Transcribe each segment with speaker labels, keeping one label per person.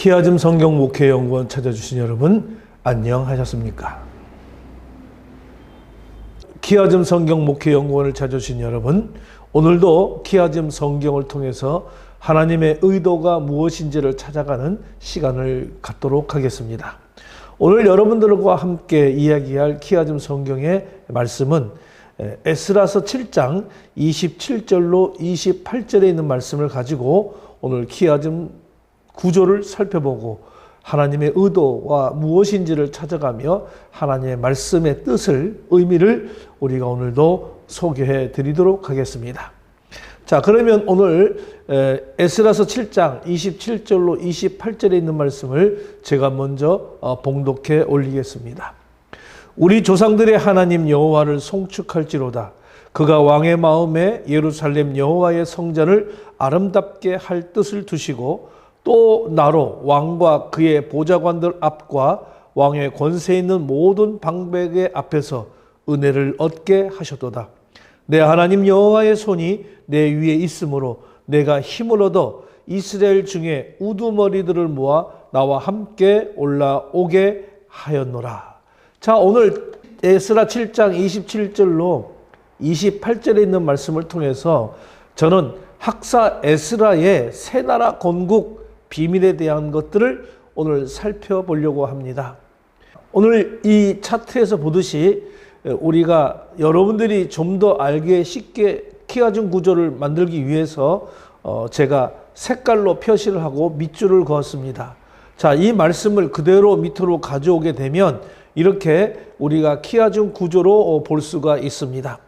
Speaker 1: 키아즘 성경 목회연구원 찾아주신 여러분 안녕하셨습니까? 키아즘 성경 목회연구원을 찾아주신 여러분, 오늘도 키아즘 성경을 통해서 하나님의 의도가 무엇인지를 찾아가는 시간을 갖도록 하겠습니다. 오늘 여러분들과 함께 이야기할 키아즘 성경의 말씀은 에스라서 7장 27절로 28절에 있는 말씀을 가지고 오늘 키아즘 구조를 살펴보고 하나님의 의도와 무엇인지를 찾아가며 하나님의 말씀의 뜻을, 의미를 우리가 오늘도 소개해 드리도록 하겠습니다. 자, 그러면 오늘 에스라서 7장 27절로 28절에 있는 말씀을 제가 먼저 봉독해 올리겠습니다. 우리 조상들의 하나님 여호와를 송축할지로다. 그가 왕의 마음에 예루살렘 여호와의 성전을 아름답게 할 뜻을 두시고 또 나로 왕과 그의 보좌관들 앞과 왕의 권세 있는 모든 방백의 앞에서 은혜를 얻게 하셨도다. 내 하나님 여호와의 손이 내 위에 있으므로 내가 힘을 얻어 이스라엘 중에 우두머리들을 모아 나와 함께 올라오게 하였노라. 자, 오늘 에스라 7장 27절로 28절에 있는 말씀을 통해서 저는 학사 에스라의 새 나라 건국 비밀에 대한 것들을 오늘 살펴보려고 합니다. 오늘 이 차트에서 보듯이 우리가 여러분들이 좀 더 알게 쉽게 키아즘 구조를 만들기 위해서 제가 색깔로 표시를 하고 밑줄을 그었습니다. 자, 이 말씀을 그대로 밑으로 가져오게 되면 이렇게 우리가 키아즘 구조로 볼 수가 있습니다.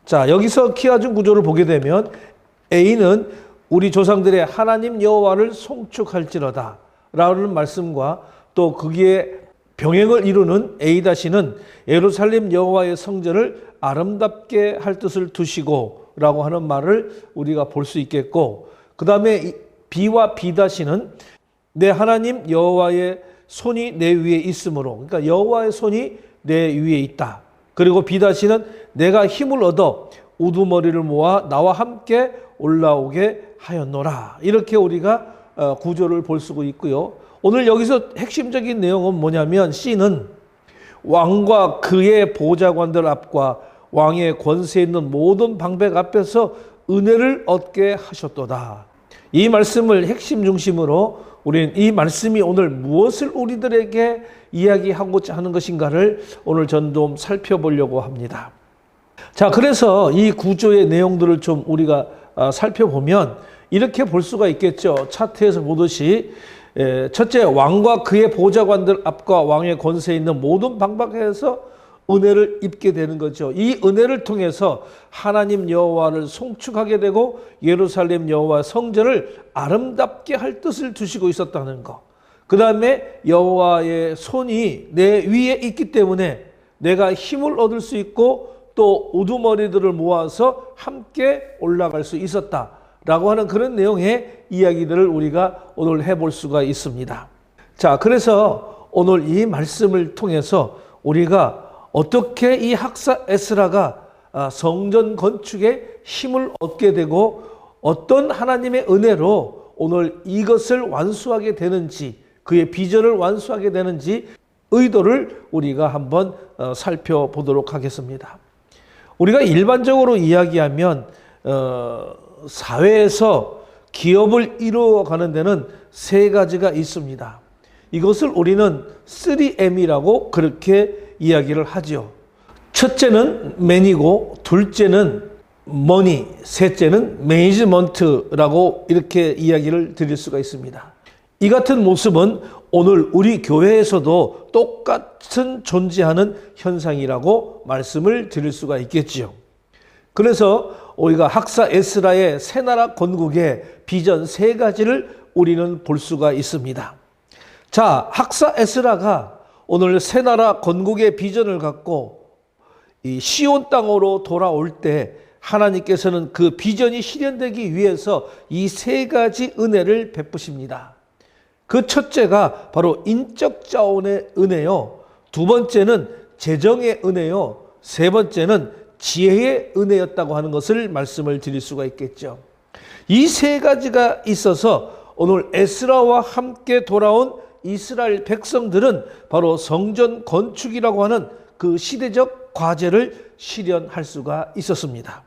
Speaker 1: 자, 여기서 키아즘 구조를 보게 되면 A는 우리 조상들의 하나님 여호와를 송축할지로다 라는 말씀과 또 거기에 병행을 이루는 A-는 예루살렘 여호와의 성전을 아름답게 할 뜻을 두시고 라고 하는 말을 우리가 볼 수 있겠고, 그 다음에 B와 B-는 내 하나님 여호와의 손이 내 위에 있으므로, 그러니까 여호와의 손이 내 위에 있다. 그리고 B-는 내가 힘을 얻어 우두머리를 모아 나와 함께 올라오게 하였노라. 이렇게 우리가 구조를 볼 수가 있고요. 오늘 여기서 핵심적인 내용은 뭐냐면 C는 왕과 그의 보좌관들 앞과 왕의 권세 있는 모든 방백 앞에서 은혜를 얻게 하셨도다. 이 말씀을 핵심 중심으로 우리는 이 말씀이 오늘 무엇을 우리들에게 이야기하고자 하는 것인가를 오늘 전 좀 살펴보려고 합니다. 자, 그래서 이 구조의 내용들을 좀 우리가 살펴보면 이렇게 볼 수가 있겠죠. 차트에서 보듯이 첫째, 왕과 그의 보좌관들 앞과 왕의 권세 있는 모든 방백에서 은혜를 입게 되는 거죠. 이 은혜를 통해서 하나님 여호와를 송축하게 되고 예루살렘 여호와 성전을 아름답게 할 뜻을 두시고 있었다는 것. 그 다음에 여호와의 손이 내 위에 있기 때문에 내가 힘을 얻을 수 있고 또 우두머리들을 모아서 함께 올라갈 수 있었다라고 하는 그런 내용의 이야기들을 우리가 오늘 해볼 수가 있습니다. 자, 그래서 오늘 이 말씀을 통해서 우리가 어떻게 이 학사 에스라가 성전 건축에 힘을 얻게 되고 어떤 하나님의 은혜로 오늘 이것을 완수하게 되는지, 그의 비전을 완수하게 되는지 의도를 우리가 한번 살펴보도록 하겠습니다. 우리가 일반적으로 이야기하면 사회에서 기업을 이루어가는 데는 세 가지가 있습니다. 이것을 우리는 3M이라고 그렇게 이야기를 하죠. 첫째는 맨이고, 둘째는 머니, 셋째는 매니지먼트라고 이렇게 이야기를 드릴 수가 있습니다. 이 같은 모습은 오늘 우리 교회에서도 똑같은 존재하는 현상이라고 말씀을 드릴 수가 있겠지요. 그래서 우리가 학사 에스라의 새나라 건국의 비전 세 가지를 우리는 볼 수가 있습니다. 자, 학사 에스라가 오늘 새나라 건국의 비전을 갖고 이 시온 땅으로 돌아올 때 하나님께서는 그 비전이 실현되기 위해서 이 세 가지 은혜를 베푸십니다. 그 첫째가 바로 인적 자원의 은혜요. 두 번째는 재정의 은혜요. 세 번째는 지혜의 은혜였다고 하는 것을 말씀을 드릴 수가 있겠죠. 이 세 가지가 있어서 오늘 에스라와 함께 돌아온 이스라엘 백성들은 바로 성전 건축이라고 하는 그 시대적 과제를 실현할 수가 있었습니다.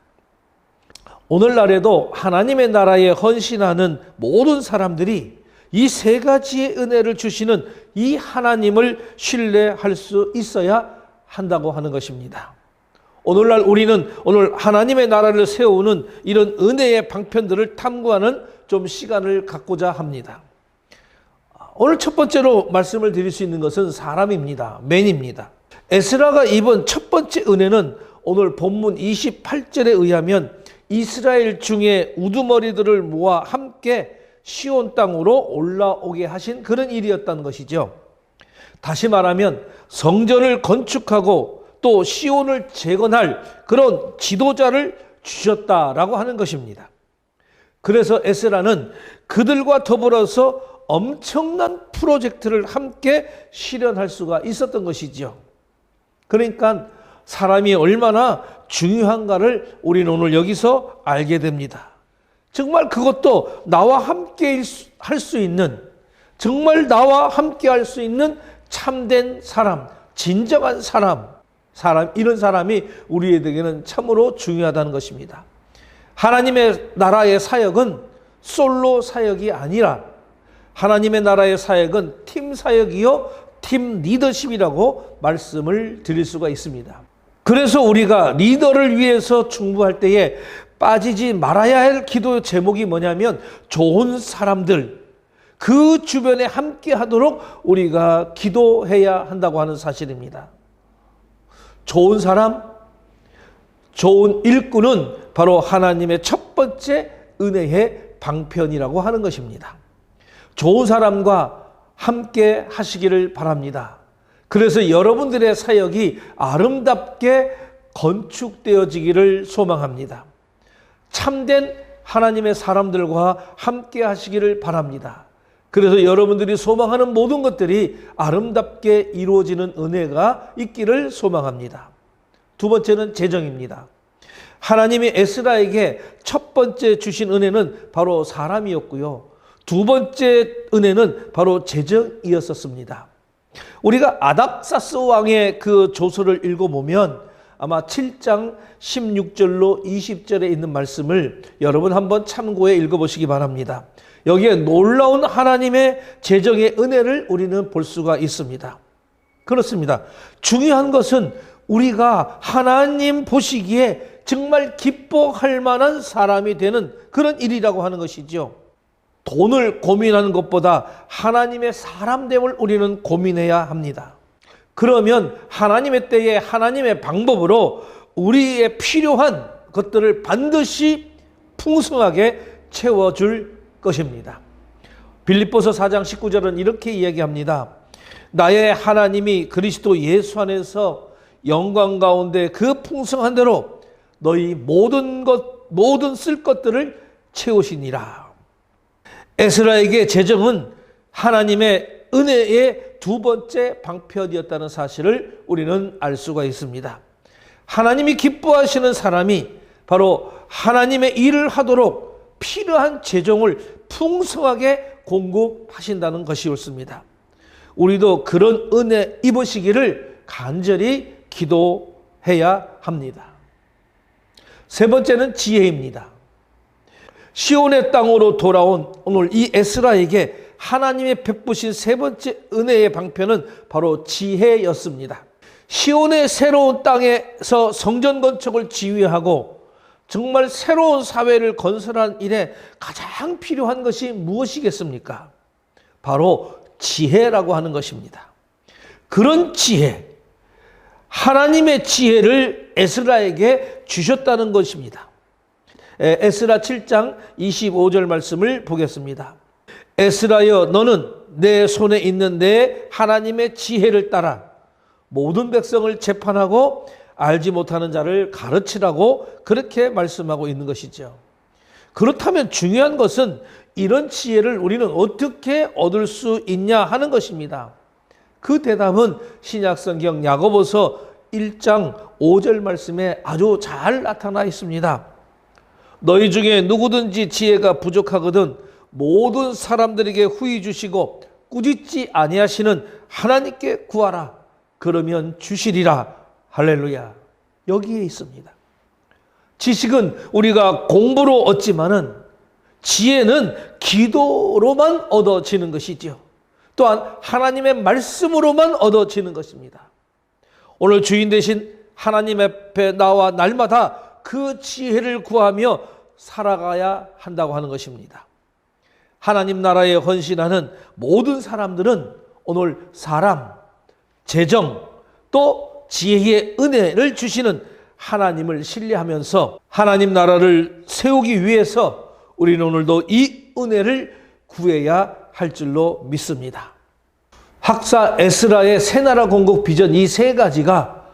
Speaker 1: 오늘날에도 하나님의 나라에 헌신하는 모든 사람들이 이 세 가지의 은혜를 주시는 이 하나님을 신뢰할 수 있어야 한다고 하는 것입니다. 오늘날 우리는 오늘 하나님의 나라를 세우는 이런 은혜의 방편들을 탐구하는 좀 시간을 갖고자 합니다. 오늘 첫 번째로 말씀을 드릴 수 있는 것은 사람입니다. 맨입니다. 에스라가 입은 첫 번째 은혜는 오늘 본문 28절에 의하면 이스라엘 중에 우두머리들을 모아 함께 시온 땅으로 올라오게 하신 그런 일이었다는 것이죠. 다시 말하면 성전을 건축하고 또 시온을 재건할 그런 지도자를 주셨다라고 하는 것입니다. 그래서 에스라는 그들과 더불어서 엄청난 프로젝트를 함께 실현할 수가 있었던 것이죠. 그러니까 사람이 얼마나 중요한가를 우리는 오늘 여기서 알게 됩니다. 정말 그것도 나와 함께 할 수 있는, 정말 나와 함께 할 수 있는 참된 사람, 진정한 사람, 이런 사람이 우리에게는 참으로 중요하다는 것입니다. 하나님의 나라의 사역은 솔로 사역이 아니라 하나님의 나라의 사역은 팀 사역이요, 팀 리더십이라고 말씀을 드릴 수가 있습니다. 그래서 우리가 리더를 위해서 충고할 때에 빠지지 말아야 할 기도 제목이 뭐냐면 좋은 사람들, 그 주변에 함께 하도록 우리가 기도해야 한다고 하는 사실입니다. 좋은 사람, 좋은 일꾼은 바로 하나님의 첫 번째 은혜의 방편이라고 하는 것입니다. 좋은 사람과 함께 하시기를 바랍니다. 그래서 여러분들의 사역이 아름답게 건축되어지기를 소망합니다. 참된 하나님의 사람들과 함께 하시기를 바랍니다. 그래서 여러분들이 소망하는 모든 것들이 아름답게 이루어지는 은혜가 있기를 소망합니다. 두 번째는 재정입니다. 하나님이 에스라에게 첫 번째 주신 은혜는 바로 사람이었고요. 두 번째 은혜는 바로 재정이었었습니다. 우리가 아닥사스 왕의 그 조서를 읽어보면 아마 7장 16절로 20절에 있는 말씀을 여러분 한번 참고해 읽어보시기 바랍니다. 여기에 놀라운 하나님의 재정의 은혜를 우리는 볼 수가 있습니다. 그렇습니다. 중요한 것은 우리가 하나님 보시기에 정말 기뻐할 만한 사람이 되는 그런 일이라고 하는 것이죠. 돈을 고민하는 것보다 하나님의 사람됨을 우리는 고민해야 합니다. 그러면 하나님의 때에 하나님의 방법으로 우리의 필요한 것들을 반드시 풍성하게 채워줄 것입니다. 빌립보서 4장 19절은 이렇게 이야기합니다. 나의 하나님이 그리스도 예수 안에서 영광 가운데 그 풍성한 대로 너희 모든 쓸 것들을 채우시니라. 에스라에게 재정은 하나님의 은혜의 두 번째 방편이었다는 사실을 우리는 알 수가 있습니다. 하나님이 기뻐하시는 사람이 바로 하나님의 일을 하도록 필요한 재정을 풍성하게 공급하신다는 것이 옳습니다. 우리도 그런 은혜 입으시기를 간절히 기도해야 합니다. 세 번째는 지혜입니다. 시온의 땅으로 돌아온 오늘 이 에스라에게 하나님의 베푸신 세 번째 은혜의 방편은 바로 지혜였습니다. 시온의 새로운 땅에서 성전 건축을 지휘하고 정말 새로운 사회를 건설한 일에 가장 필요한 것이 무엇이겠습니까? 바로 지혜라고 하는 것입니다. 그런 지혜, 하나님의 지혜를 에스라에게 주셨다는 것입니다. 에스라 7장 25절 말씀을 보겠습니다. 에스라여 너는 내 손에 있는 내 하나님의 지혜를 따라 모든 백성을 재판하고 알지 못하는 자를 가르치라고 그렇게 말씀하고 있는 것이죠. 그렇다면 중요한 것은 이런 지혜를 우리는 어떻게 얻을 수 있냐 하는 것입니다. 그 대답은 신약성경 야고보서 1장 5절 말씀에 아주 잘 나타나 있습니다. 너희 중에 누구든지 지혜가 부족하거든 모든 사람들에게 후히 주시고 꾸짖지 아니하시는 하나님께 구하라. 그러면 주시리라. 할렐루야. 여기에 있습니다. 지식은 우리가 공부로 얻지만은 지혜는 기도로만 얻어지는 것이지요. 또한 하나님의 말씀으로만 얻어지는 것입니다. 오늘 주인 되신 하나님 앞에 나와 날마다 그 지혜를 구하며 살아가야 한다고 하는 것입니다. 하나님 나라에 헌신하는 모든 사람들은 오늘 사람, 재정, 또 지혜의 은혜를 주시는 하나님을 신뢰하면서 하나님 나라를 세우기 위해서 우리는 오늘도 이 은혜를 구해야 할 줄로 믿습니다. 학사 에스라의 새 나라 건국 비전, 이 세 가지가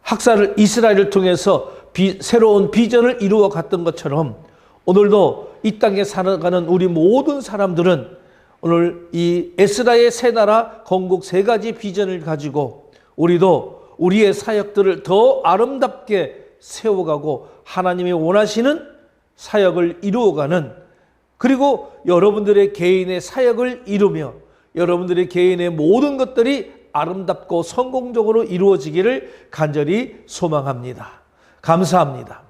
Speaker 1: 학사를 이스라엘을 통해서 새로운 비전을 이루어 갔던 것처럼 오늘도 이 땅에 살아가는 우리 모든 사람들은 오늘 이 에스라의 새 나라 건국 세 가지 비전을 가지고 우리도 우리의 사역들을 더 아름답게 세워가고 하나님이 원하시는 사역을 이루어가는, 그리고 여러분들의 개인의 사역을 이루며 여러분들의 개인의 모든 것들이 아름답고 성공적으로 이루어지기를 간절히 소망합니다. 감사합니다.